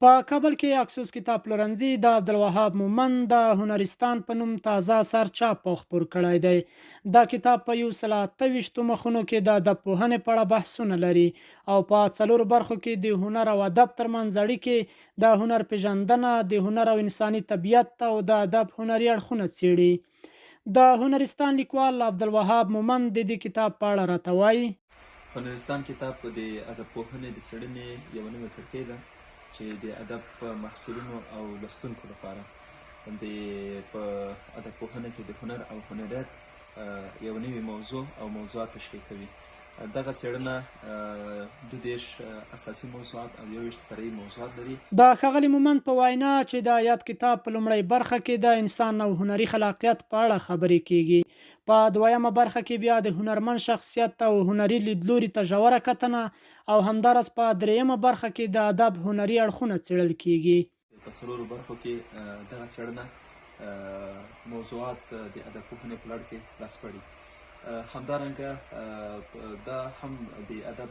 په کابل کې اکسوس کتاب پلورنځي د عبدالوهاب مومند د هنرستان په نوم تازه اثر چاپ او خپور کړی دی. دا کتاب په 128 مخونو کې د ادبپوهنې په اړه بحثونه لري او په 4 برخو کې د هنر او ادب ترمنځ اړیکې، د هنر پیژندنه، د هنر او انساني طبیعت او د ادب هنري اړخونه څیړي. د هنرستان لیکوال عبدالوهاب مومند د دې کتاب په اړه راته وایي. هنرستان کتاب د ادبپوهنې د څېړنې یوه نوې کړکۍ ده چې د ادب په محصلینو او لوستونکو لپاره په ادبپوهنه کې د هنر او هنریت یوه نوې موضوع او موضوعات تشریح کوي. دغه څېړنه 22 اساسي موضوعات او 21 فرعي موضوعات لري. د ښاغلي مومند په وینا چې د یاد کتاب په لومړۍ برخه کې د انسان او هنري خلاقیت په اړه خبرې کیږي، په دویمه برخه کې بیا د هنرمند شخصیت او هنري لیدلوري ته ژوره کتنه، او همداراز په دریمه برخه کې د ادب هنري اړخونه څیړل کیږي. په څلورو برخو کې دغه څېړنه موضوعات د ادبپوهنې په لړ کې راسپړي. همدارنګه دا هم د ادب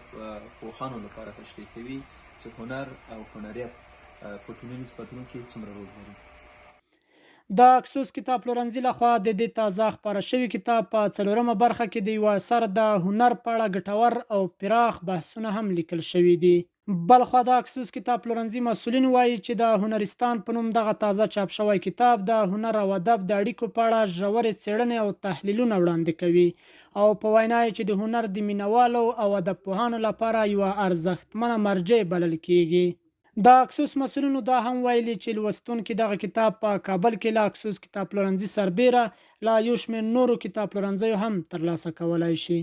پوهانو لپاره تشریح کوي چې هنر او هنریت په ټولنیز بدلون کې څومره رول لري. د اکسوس کتاب پلورنځي لخوا د دې تازه خپاره شوي کتاب په 4مه برخه کې د یو اثر د هنر په اړه ګټور او پراخ بحثونه هم لیکل شوي دي. بلخوا د اکسوس کتاب پلورنځي مسؤلین وایي چې د هنرستان په نوم دغه تازه چاپ شوی کتاب د هنر او ادب د اړیکو په اړه ژورې څېړنې او تحلیلونه وړاندې کوي، او په وینا یې چې د هنر د مینوالو او ادبپوهانو لپاره یوه ارزښتمنه مرجع بلل کیږي. د اکسوس مسؤلینو دا هم ویلي چې لوستونکي دغه کتاب په کابل کې له اکسوس کتاب پلورنځي سربیره له یو شمېر نورو کتاب پلورنځیو هم ترلاسه کولی شي.